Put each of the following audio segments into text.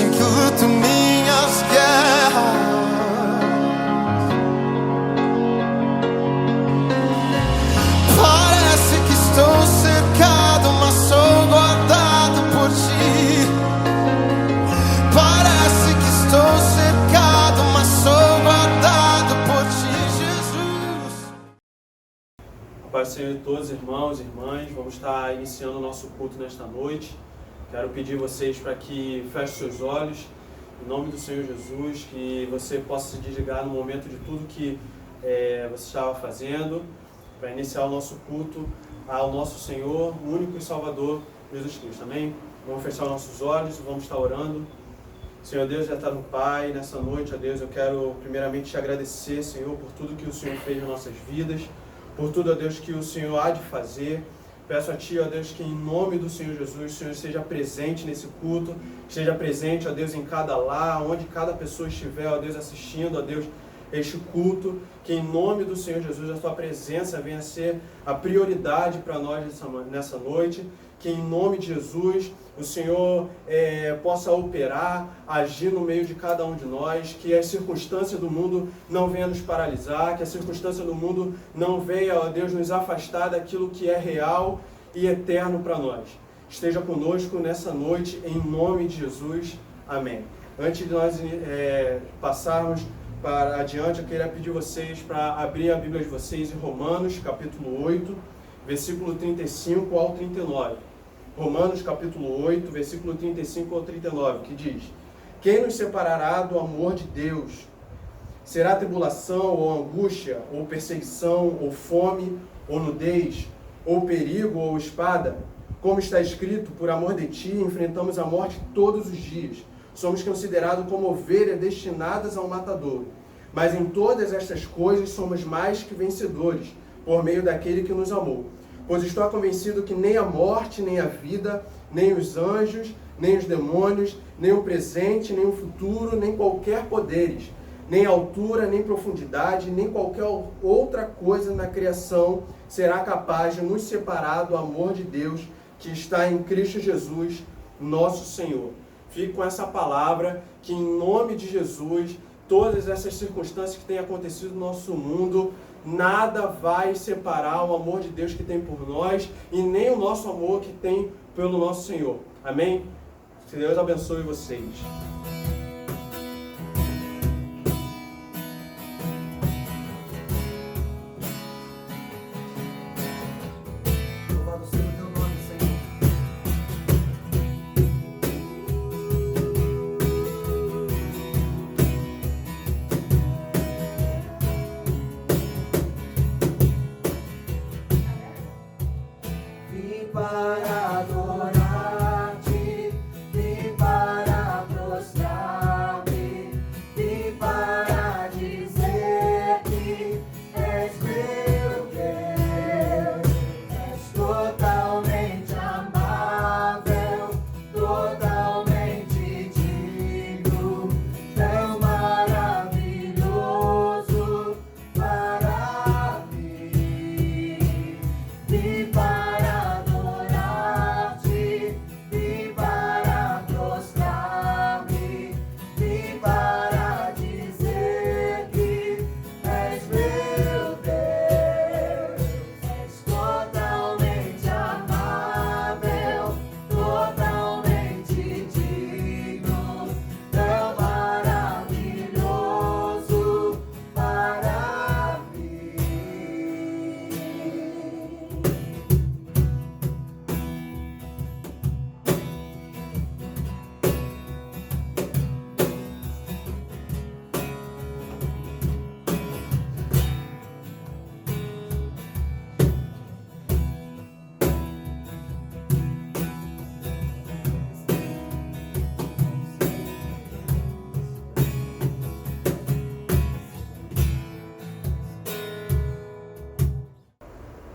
Parece que luto minhas guerras. Parece que estou cercado, mas sou guardado por ti. Parece que estou cercado, mas sou guardado por ti, Jesus. Pai do Senhor, todos irmãos e irmãs, vamos estar iniciando o nosso culto nesta noite. Quero pedir vocês para que fechem seus olhos, em nome do Senhor Jesus, que você possa se desligar no momento de tudo que você estava fazendo, para iniciar o nosso culto ao nosso Senhor, o único e Salvador, Jesus Cristo. Amém? Vamos fechar os nossos olhos e vamos estar orando. Senhor Deus, já está no Pai, nessa noite, ó Deus, eu quero primeiramente te agradecer, Senhor, por tudo que o Senhor fez nas nossas vidas, por tudo, ó Deus, que o Senhor há de fazer. Peço a Ti, ó Deus, que em nome do Senhor Jesus, o Senhor esteja presente nesse culto, esteja presente, ó Deus, em cada lar, onde cada pessoa estiver, ó Deus, assistindo, ó Deus, este culto, que em nome do Senhor Jesus, a Tua presença venha a ser a prioridade para nós nessa noite, que em nome de Jesus o Senhor possa operar, agir no meio de cada um de nós, que a circunstância do mundo não venha nos paralisar, que a circunstância do mundo não venha, ó Deus, nos afastar daquilo que é real e eterno para nós. Esteja conosco nessa noite, em nome de Jesus. Amém. Antes de nós passarmos para adiante, eu queria pedir vocês para abrir a Bíblia de vocês em Romanos, capítulo 8, versículo 35 ao 39. Romanos, capítulo 8, versículo 35 ao 39, que diz: Quem nos separará do amor de Deus? Será tribulação, ou angústia, ou perseguição, ou fome, ou nudez, ou perigo, ou espada? Como está escrito, por amor de ti, enfrentamos a morte todos os dias. Somos considerados como ovelhas destinadas ao matadouro. Mas em todas estas coisas somos mais que vencedores, por meio daquele que nos amou. Pois estou convencido que nem a morte, nem a vida, nem os anjos, nem os demônios, nem o presente, nem o futuro, nem qualquer poderes, nem altura, nem profundidade, nem qualquer outra coisa na criação será capaz de nos separar do amor de Deus que está em Cristo Jesus, nosso Senhor. Fique com essa palavra, que em nome de Jesus, todas essas circunstâncias que têm acontecido no nosso mundo, nada vai separar o amor de Deus que tem por nós e nem o nosso amor que tem pelo nosso Senhor. Amém? Que Deus abençoe vocês. Para adorar-te, vim para prostrar-me, vim para dizer que és meu Deus, és totalmente amável, totalmente digno, tão maravilhoso para mim. Vim para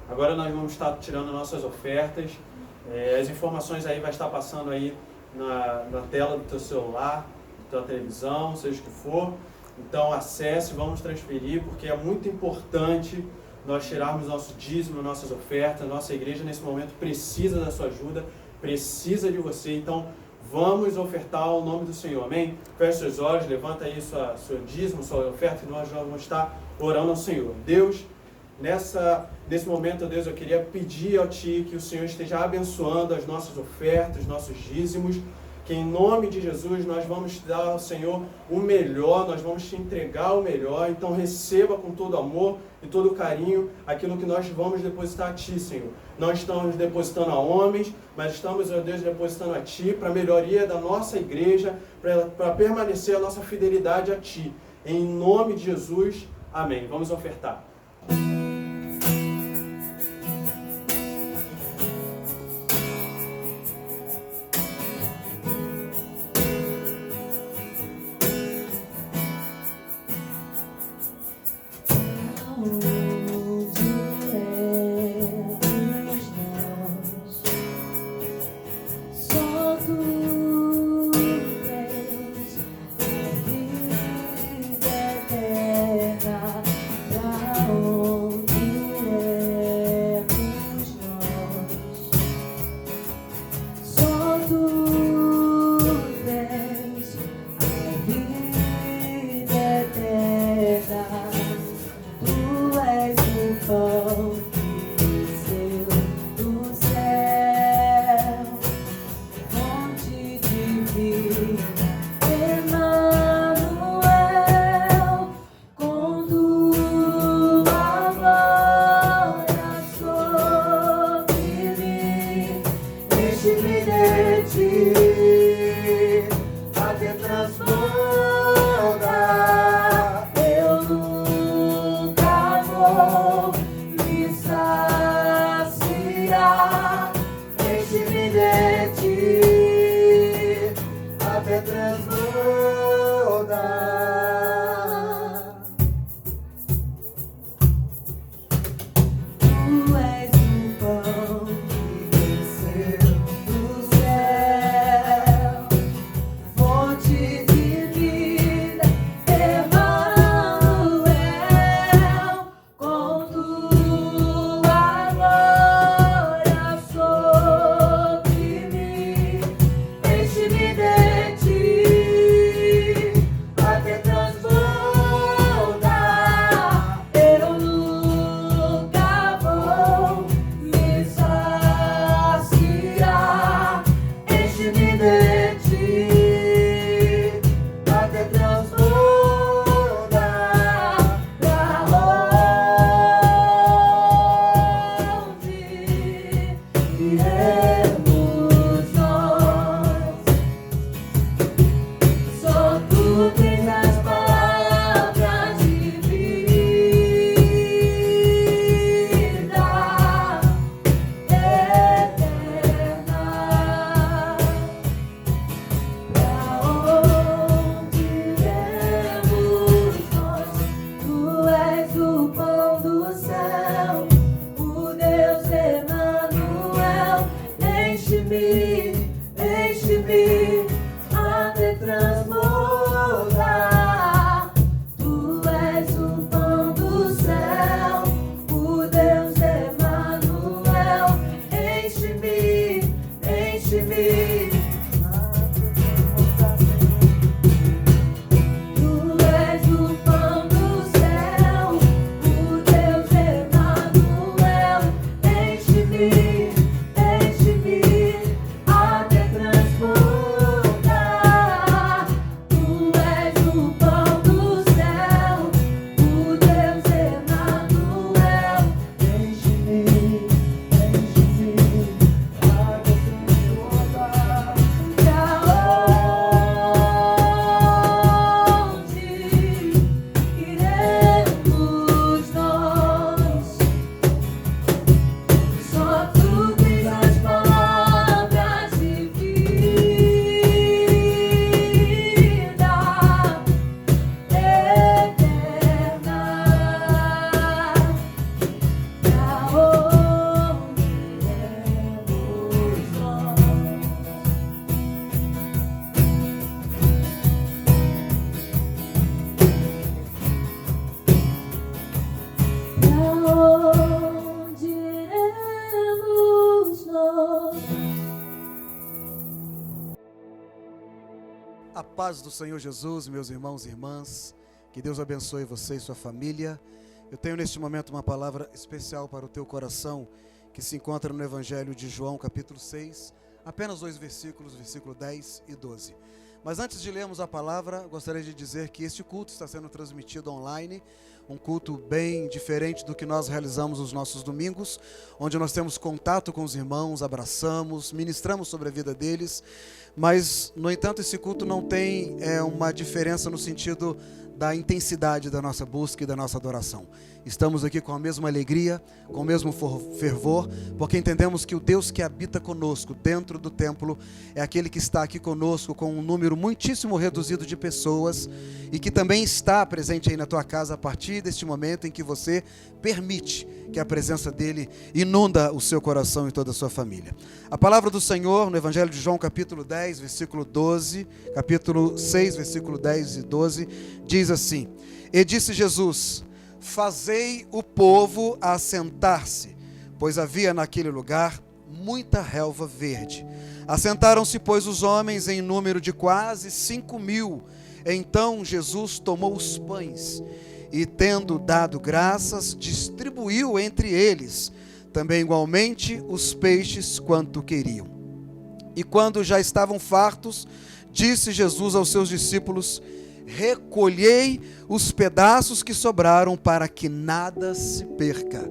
Agora nós vamos estar tirando nossas ofertas. As informações aí vai estar passando aí na tela do teu celular, da tua televisão, seja o que for. Então acesse, vamos transferir, porque é muito importante nós tirarmos nosso dízimo, nossas ofertas. Nossa igreja nesse momento precisa da sua ajuda, precisa de você. Então Vamos ofertar ao nome do Senhor, amém? Feche seus olhos, levanta aí seu dízimo, sua oferta, e nós vamos estar orando ao Senhor. Deus, nesse momento, Deus, eu queria pedir a Ti que o Senhor esteja abençoando as nossas ofertas, nossos dízimos, que em nome de Jesus nós vamos dar ao Senhor o melhor, nós vamos te entregar o melhor. Então receba com todo amor e todo carinho aquilo que nós vamos depositar a Ti, Senhor. Não estamos depositando a homens, mas estamos, ó Deus, depositando a Ti para a melhoria da nossa igreja, para permanecer a nossa fidelidade a Ti. Em nome de Jesus, amém. Vamos ofertar. Enche-me de Ti. A paz do Senhor Jesus, meus irmãos e irmãs, que Deus abençoe você e sua família. Eu tenho neste momento uma palavra especial para o teu coração, que se encontra no Evangelho de João, capítulo 6, apenas 2 versículos, versículo 10 e 12. Mas antes de lermos a palavra, gostaria de dizer que este culto está sendo transmitido online, um culto bem diferente do que nós realizamos nos nossos domingos, onde nós temos contato com os irmãos, abraçamos, ministramos sobre a vida deles, mas, no entanto, esse culto não tem uma diferença no sentido da intensidade da nossa busca e da nossa adoração. Estamos aqui com a mesma alegria, com o mesmo fervor, porque entendemos que o Deus que habita conosco dentro do templo é aquele que está aqui conosco com um número muitíssimo reduzido de pessoas e que também está presente aí na tua casa a partir deste momento em que você permite que a presença dele inunda o seu coração e toda a sua família. A palavra do Senhor no Evangelho de João, capítulo 10, versículo 12, capítulo 6, versículo 10 e 12, diz assim: E disse Jesus: Fazei o povo assentar-se, pois havia naquele lugar muita relva verde. Assentaram-se, pois, os homens em número de quase 5.000. Então Jesus tomou os pães e, tendo dado graças, distribuiu entre eles, também igualmente os peixes quanto queriam. E quando já estavam fartos, disse Jesus aos seus discípulos: Recolhei os pedaços que sobraram para que nada se perca.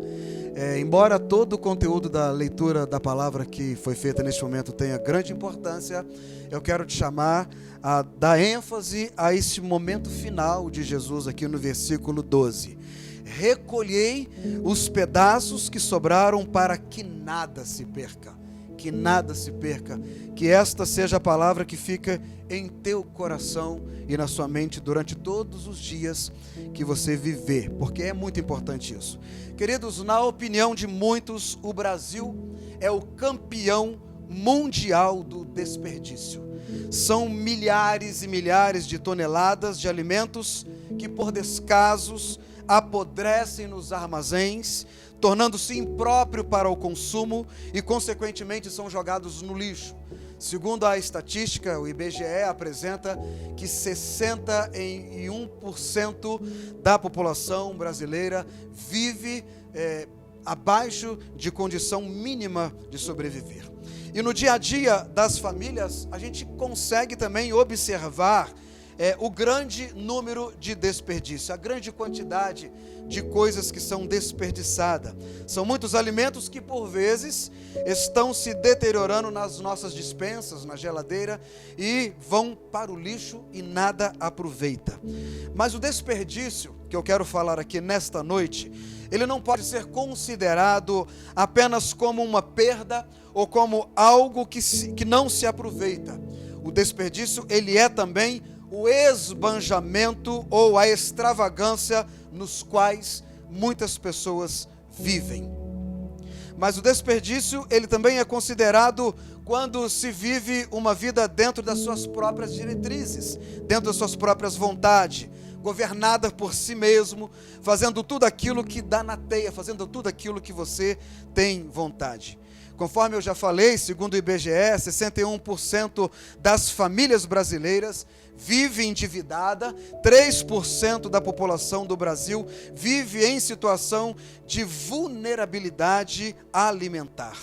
Embora todo o conteúdo da leitura da palavra que foi feita neste momento tenha grande importância, eu quero te chamar a dar ênfase a esse momento final de Jesus aqui no versículo 12. Recolhei os pedaços que sobraram para que nada se perca. Que nada se perca, que esta seja a palavra que fica em teu coração e na sua mente durante todos os dias que você viver, porque é muito importante isso. Queridos, na opinião de muitos, o Brasil é o campeão mundial do desperdício. São milhares e milhares de toneladas de alimentos que, por descasos, apodrecem nos armazéns, tornando-se impróprio para o consumo e, consequentemente, são jogados no lixo. Segundo a estatística, o IBGE apresenta que 61% da população brasileira vive abaixo de condição mínima de sobreviver. E no dia a dia das famílias, a gente consegue também observar o grande número de desperdício, a grande quantidade de coisas que são desperdiçadas. São muitos alimentos que, por vezes, estão se deteriorando nas nossas despensas, na geladeira, e vão para o lixo e nada aproveita. Mas o desperdício que eu quero falar aqui nesta noite, ele não pode ser considerado apenas como uma perda ou como algo que não se aproveita. O desperdício, ele é também o esbanjamento ou a extravagância nos quais muitas pessoas vivem. Mas o desperdício, ele também é considerado quando se vive uma vida dentro das suas próprias diretrizes, dentro das suas próprias vontades, governada por si mesmo, fazendo tudo aquilo que dá na teia, fazendo tudo aquilo que você tem vontade. Conforme eu já falei, segundo o IBGE, 61% das famílias brasileiras vive endividada, 3% da população do Brasil vive em situação de vulnerabilidade alimentar.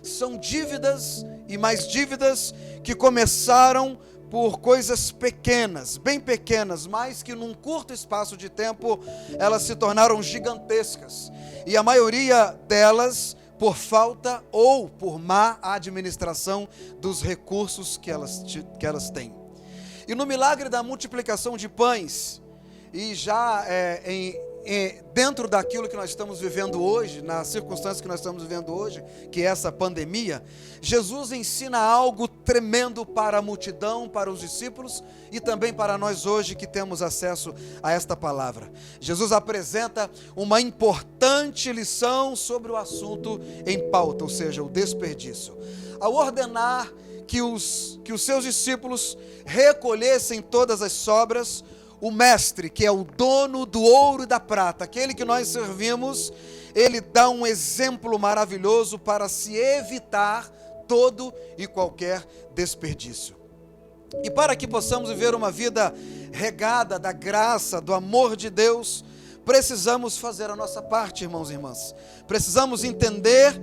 São dívidas e mais dívidas que começaram por coisas pequenas, bem pequenas, mas que num curto espaço de tempo elas se tornaram gigantescas. E a maioria delas por falta ou por má administração dos recursos que elas têm. E no milagre da multiplicação de pães, e já dentro daquilo que nós estamos vivendo hoje, nas circunstâncias que nós estamos vivendo hoje, que é essa pandemia, Jesus ensina algo tremendo para a multidão, para os discípulos e também para nós hoje que temos acesso a esta palavra. Jesus apresenta uma importante lição sobre o assunto em pauta, ou seja, o desperdício. Ao ordenar que os seus discípulos recolhessem todas as sobras, o mestre, que é o dono do ouro e da prata, aquele que nós servimos, ele dá um exemplo maravilhoso para se evitar todo e qualquer desperdício. E para que possamos viver uma vida regada da graça, do amor de Deus, precisamos fazer a nossa parte, irmãos e irmãs. Precisamos entender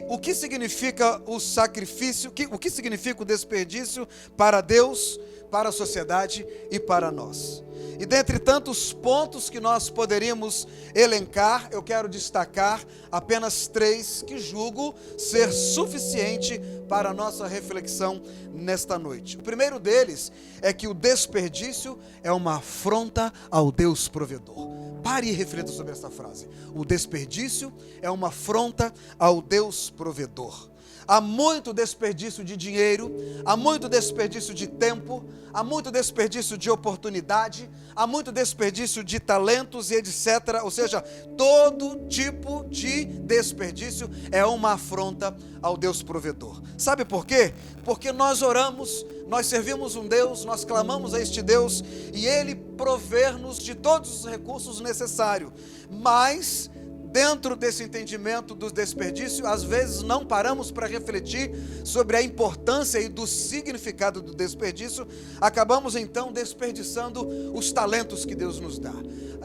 o que significa o sacrifício, o que significa o desperdício para Deus, para a sociedade e para nós. E dentre tantos pontos que nós poderíamos elencar, eu quero destacar apenas 3 que julgo ser suficiente para a nossa reflexão nesta noite. O primeiro deles é que o desperdício é uma afronta ao Deus provedor. Pare e reflita sobre essa frase. O desperdício é uma afronta ao Deus provedor. Há muito desperdício de dinheiro, há muito desperdício de tempo, há muito desperdício de oportunidade, há muito desperdício de talentos e etc. Ou seja, todo tipo de desperdício é uma afronta ao Deus provedor. Sabe por quê? Porque nós oramos, nós servimos um Deus, nós clamamos a este Deus e Ele prover-nos de todos os recursos necessários. Mas dentro desse entendimento do desperdício, às vezes não paramos para refletir sobre a importância e do significado do desperdício, acabamos então desperdiçando os talentos que Deus nos dá,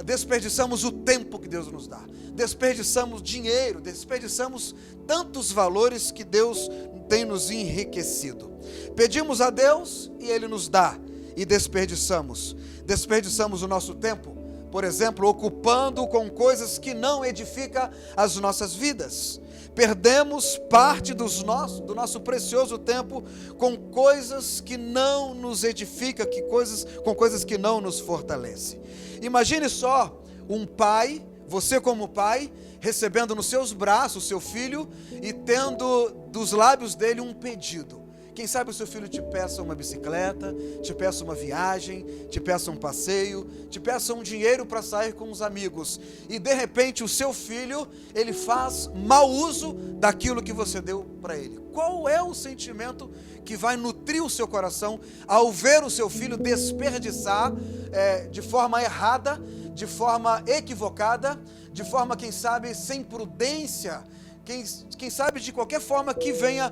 desperdiçamos o tempo que Deus nos dá, desperdiçamos dinheiro, desperdiçamos tantos valores que Deus tem nos enriquecido. Pedimos a Deus e Ele nos dá, e desperdiçamos o nosso tempo, por exemplo, ocupando com coisas que não edificam as nossas vidas. Perdemos parte do nosso precioso tempo com coisas que não nos edificam, com coisas que não nos fortalecem. Imagine só um pai, você como pai, recebendo nos seus braços o seu filho e tendo dos lábios dele um pedido. Quem sabe o seu filho te peça uma bicicleta, te peça uma viagem, te peça um passeio, te peça um dinheiro para sair com os amigos. E de repente o seu filho, ele faz mau uso daquilo que você deu para ele. Qual é o sentimento que vai nutrir o seu coração ao ver o seu filho desperdiçar de forma errada, de forma equivocada, de forma, quem sabe, sem prudência, quem sabe de qualquer forma que venha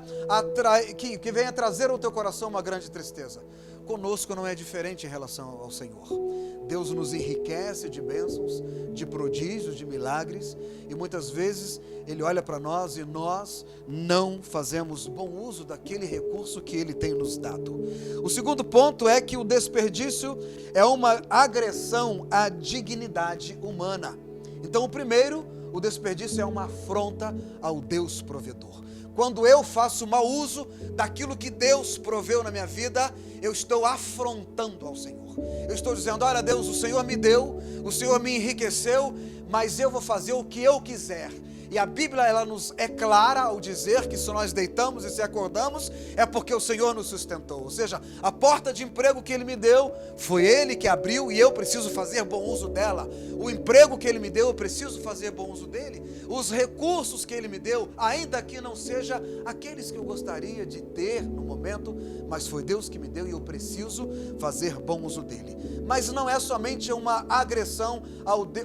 trazer ao teu coração uma grande tristeza? Conosco não é diferente em relação ao Senhor. Deus nos enriquece de bênçãos, de prodígios, de milagres, e muitas vezes Ele olha para nós e nós não fazemos bom uso daquele recurso que Ele tem nos dado. O segundo ponto é que o desperdício é uma agressão à dignidade humana. Então, o desperdício é uma afronta ao Deus provedor. Quando eu faço mau uso daquilo que Deus proveu na minha vida, eu estou afrontando ao Senhor. Eu estou dizendo: olha Deus, o Senhor me deu, o Senhor me enriqueceu, mas eu vou fazer o que eu quiser. E a Bíblia, ela nos é clara ao dizer que se nós deitamos e se acordamos, é porque o Senhor nos sustentou. Ou seja, a porta de emprego que Ele me deu, foi Ele que abriu e eu preciso fazer bom uso dela. O emprego que Ele me deu, eu preciso fazer bom uso dele. Os recursos que Ele me deu, ainda que não seja aqueles que eu gostaria de ter no momento, mas foi Deus que me deu e eu preciso fazer bom uso dele. Mas não é somente uma agressão,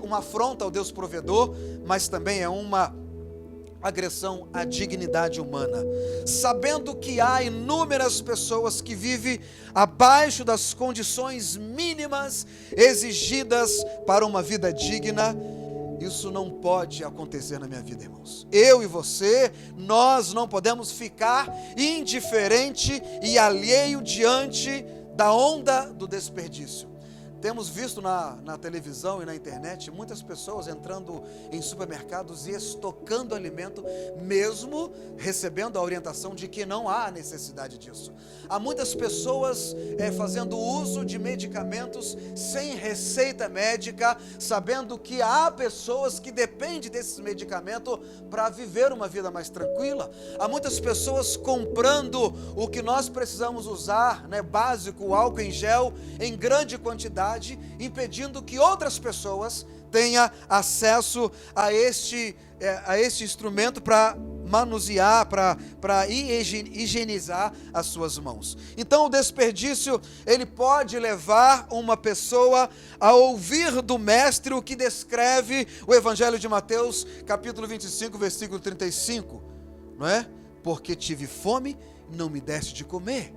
uma afronta ao Deus provedor, mas também é uma agressão à dignidade humana. Sabendo que há inúmeras pessoas que vivem abaixo das condições mínimas exigidas para uma vida digna, isso não pode acontecer na minha vida, irmãos. Eu e você, nós não podemos ficar indiferente e alheio diante da onda do desperdício. Temos visto na televisão e na internet muitas pessoas entrando em supermercados e estocando alimento, mesmo recebendo a orientação de que não há necessidade disso. Há muitas pessoas fazendo uso de medicamentos sem receita médica, sabendo que há pessoas que dependem desses medicamentos para viver uma vida mais tranquila. Há muitas pessoas comprando o que nós precisamos usar, básico, o álcool em gel, em grande quantidade, impedindo que outras pessoas tenham acesso a este instrumento para manusear, para higienizar as suas mãos. Então o desperdício, ele pode levar uma pessoa a ouvir do mestre o que descreve o Evangelho de Mateus, capítulo 25, versículo 35, não é? Porque tive fome, não me deste de comer.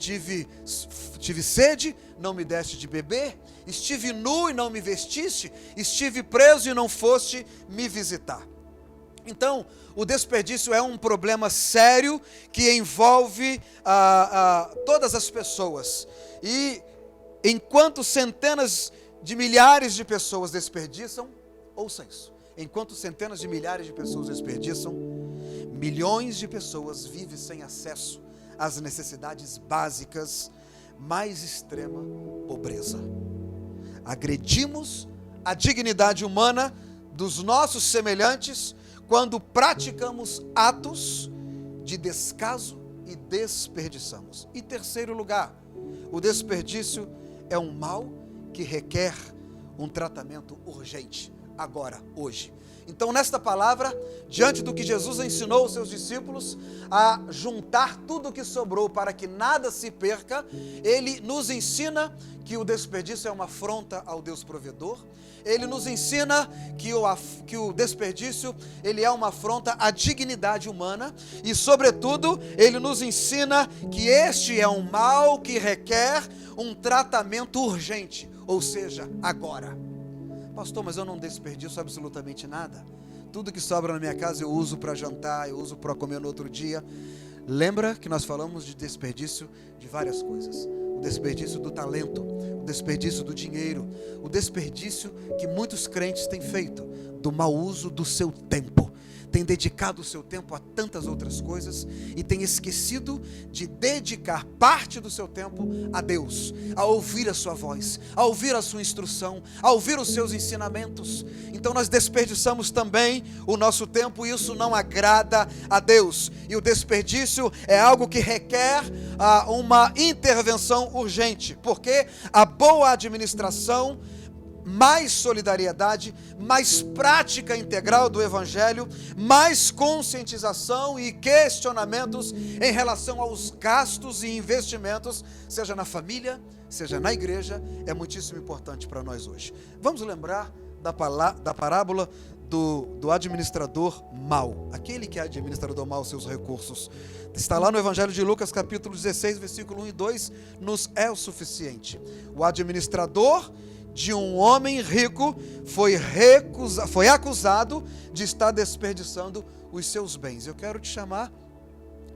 tive sede, não me deste de beber, estive nu e não me vestiste, estive preso e não foste me visitar. Então, o desperdício é um problema sério que envolve todas as pessoas. E enquanto centenas de milhares de pessoas desperdiçam, ouça isso, enquanto centenas de milhares de pessoas desperdiçam, milhões de pessoas vivem sem acesso às necessidades básicas, mais extrema pobreza. Agredimos a dignidade humana dos nossos semelhantes quando praticamos atos de descaso e desperdiçamos. Em terceiro lugar, o desperdício é um mal que requer um tratamento urgente, agora, hoje. Então, nesta palavra, diante do que Jesus ensinou aos seus discípulos a juntar tudo o que sobrou para que nada se perca, ele nos ensina que o desperdício é uma afronta ao Deus provedor. Ele nos ensina que o desperdício ele é uma afronta à dignidade humana e, sobretudo, ele nos ensina que este é um mal que requer um tratamento urgente, ou seja, agora. Pastor, mas eu não desperdiço absolutamente nada. Tudo que sobra na minha casa eu uso para jantar, eu uso para comer no outro dia. Lembra que nós falamos de desperdício de várias coisas. O desperdício do talento, o desperdício do dinheiro, o desperdício que muitos crentes têm feito, do mau uso do seu tempo. Tem dedicado o seu tempo a tantas outras coisas e tem esquecido de dedicar parte do seu tempo a Deus, a ouvir a sua voz, a ouvir a sua instrução, a ouvir os seus ensinamentos. Então nós desperdiçamos também o nosso tempo e isso não agrada a Deus. E o desperdício é algo que requer uma intervenção urgente, porque a boa administração, mais solidariedade, mais prática integral do Evangelho, mais conscientização e questionamentos em relação aos gastos e investimentos, seja na família, seja na igreja, é muitíssimo importante para nós hoje. Vamos lembrar da parábola do administrador mau, aquele que é administrador mau seus recursos. Está lá no Evangelho de Lucas, capítulo 16, versículo 1 e 2, nos é o suficiente. O administrador de um homem rico foi acusado de estar desperdiçando os seus bens. Eu quero te chamar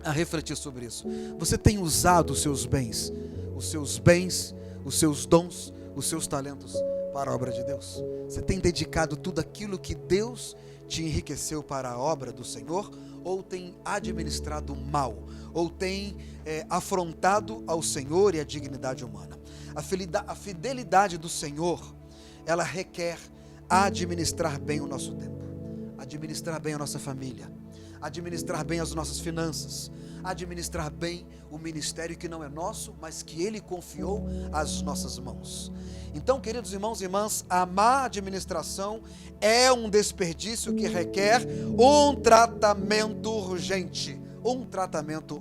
a refletir sobre isso. Você tem usado os seus bens, os seus dons, os seus talentos para a obra de Deus? Você tem dedicado tudo aquilo que Deus te enriqueceu para a obra do Senhor? Ou tem administrado mal? Ou tem afrontado ao Senhor e à dignidade humana? A fidelidade do Senhor, ela requer administrar bem o nosso tempo, administrar bem a nossa família, administrar bem as nossas finanças, administrar bem o ministério que não é nosso, mas que Ele confiou às nossas mãos. Então, queridos irmãos e irmãs, a má administração é um desperdício que requer um tratamento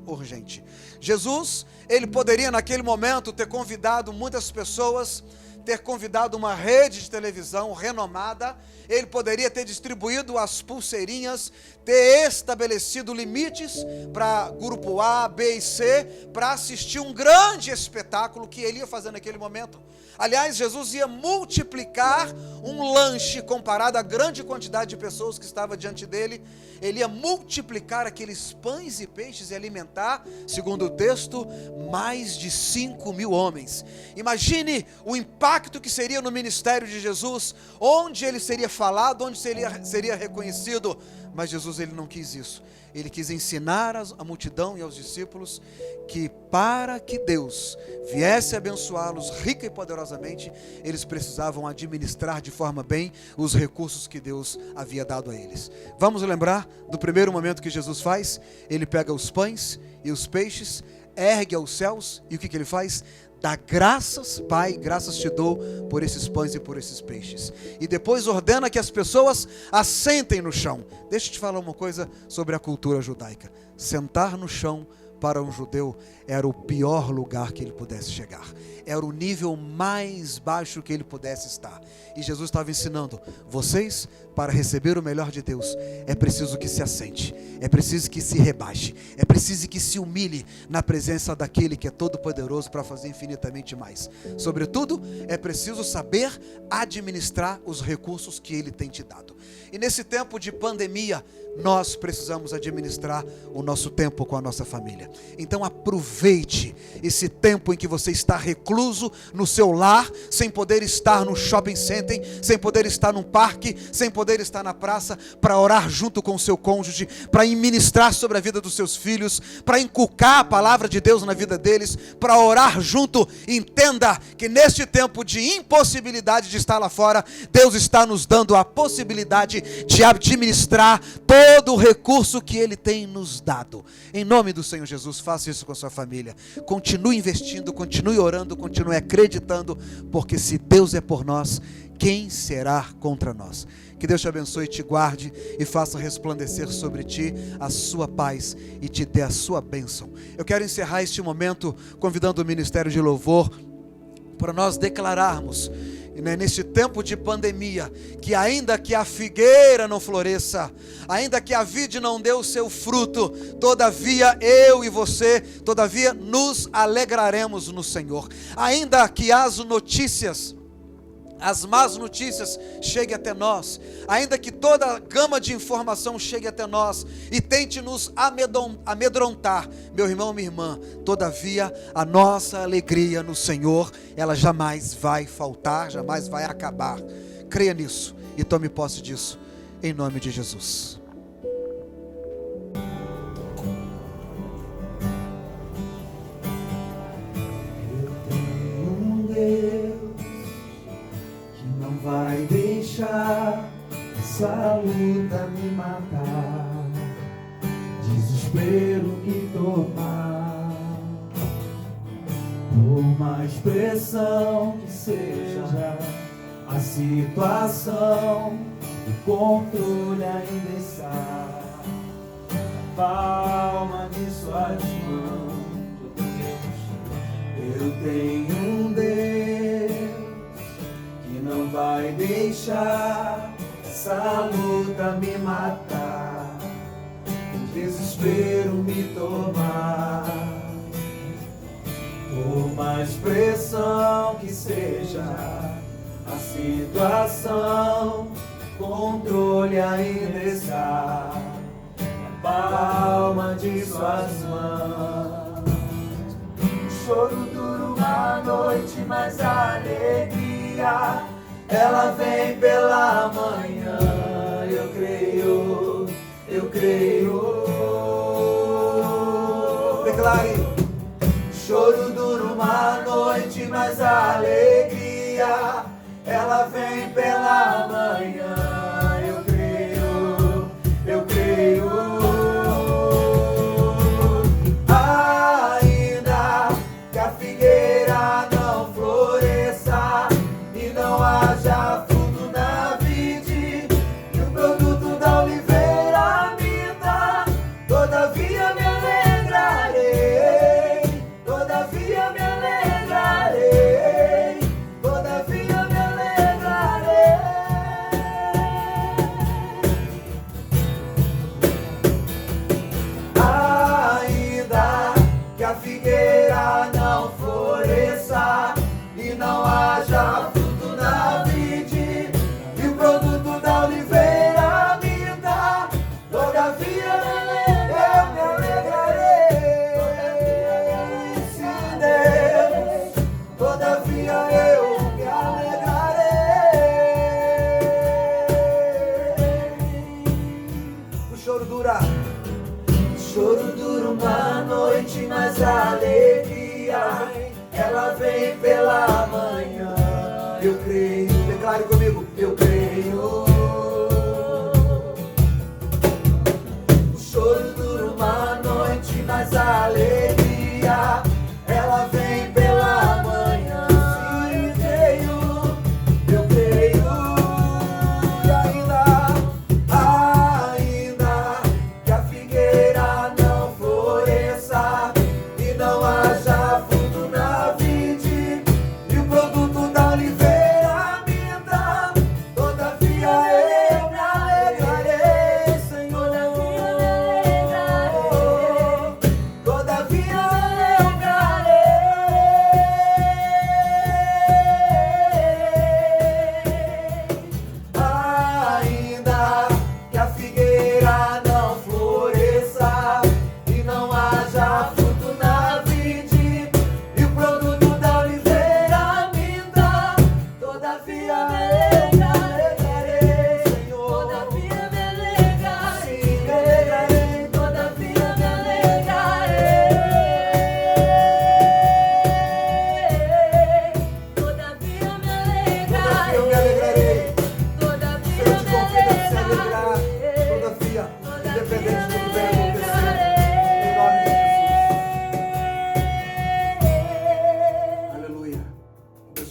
urgente. Jesus, ele poderia naquele momento ter convidado muitas pessoas, ter convidado uma rede de televisão renomada, ele poderia ter distribuído as pulseirinhas, ter estabelecido limites para grupo A, B e C, para assistir um grande espetáculo que ele ia fazer naquele momento. Aliás, Jesus ia multiplicar um lanche comparado à grande quantidade de pessoas que estava diante dele. Ele ia multiplicar aqueles pães e peixes e alimentar, segundo o texto, mais de 5.000 homens. Imagine o impacto que seria no ministério de Jesus, onde ele seria falado, onde seria reconhecido. Mas Jesus, ele não quis isso. Ele quis ensinar a multidão e aos discípulos que para que Deus viesse abençoá-los rica e poderosamente, eles precisavam administrar de forma bem os recursos que Deus havia dado a eles. Vamos lembrar do primeiro momento que Jesus faz? Ele pega os pães e os peixes, ergue aos céus e o que ele faz? Dá graças, Pai, graças te dou por esses pães e por esses peixes. E depois ordena que as pessoas assentem no chão. Deixa eu te falar uma coisa sobre a cultura judaica. Sentar no chão para um judeu, era o pior lugar que ele pudesse chegar. Era o nível mais baixo que ele pudesse estar. E Jesus estava ensinando: vocês, para receber o melhor de Deus, é preciso que se assente, é preciso que se rebaixe, é preciso que se humilhe na presença daquele que é todo poderoso para fazer infinitamente mais. Sobretudo, é preciso saber administrar os recursos que ele tem te dado. E nesse tempo de pandemia, nós precisamos administrar o nosso tempo com a nossa família. Então aproveite esse tempo em que você está recluso no seu lar, sem poder estar no shopping center, sem poder estar num parque, sem poder estar na praça, para orar junto com o seu cônjuge, para ministrar sobre a vida dos seus filhos, para inculcar a palavra de Deus na vida deles, para orar junto. Entenda que neste tempo de impossibilidade de estar lá fora, Deus está nos dando a possibilidade de administrar todo o recurso que Ele tem nos dado. Em nome do Senhor Jesus, faça isso com a sua família. Continue investindo, continue orando, continue acreditando, porque se Deus é por nós, quem será contra nós? Que Deus te abençoe, te guarde e faça resplandecer sobre ti a sua paz e te dê a sua bênção. Eu quero encerrar este momento convidando o Ministério de Louvor para nós declararmos, neste tempo de pandemia, que ainda que a figueira não floresça, ainda que a vide não dê o seu fruto, todavia eu e você, todavia nos alegraremos no Senhor. Ainda que as más notícias cheguem até nós, ainda que toda a gama de informação chegue até nós e tente nos amedrontar, meu irmão, minha irmã, todavia a nossa alegria no Senhor, ela jamais vai faltar, jamais vai acabar. Creia nisso e tome posse disso, em nome de Jesus. Vai deixar essa luta me matar, desespero me tomar. Por mais pressão que seja a situação, o controle ainda está na palma de suas mãos. Eu tenho um Deus não vai deixar essa luta me matar, o desespero me tomar. Por mais pressão que seja a situação, controle ainda está na palma de suas mãos. O choro dura uma noite, mas a alegria ela vem pela manhã. Eu creio, eu creio. Declare: choro dura uma noite, mas a alegria ela vem pela manhã. Eu creio, eu creio. Ainda que a figueira não floresça e não haja fruto na vide, e o produto da oliveira minta, todavia me alegrarei, todavia me alegrarei, todavia me alegrarei. Ainda que a figueira não floresça e não haja fruto na vide, e o produto da oliveira minta, todavia eu me alegrarei. Sim, Deus, todavia eu me alegrarei. O choro dura uma noite, mas a alegria ela vem pela manhã. Eu creio, declare comigo, eu creio. O choro dura uma noite, mas a alegria ela vem pela manhã. Sim,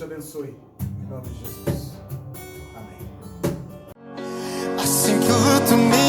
te abençoe. Em nome de Jesus. Amém. Assim que o luto me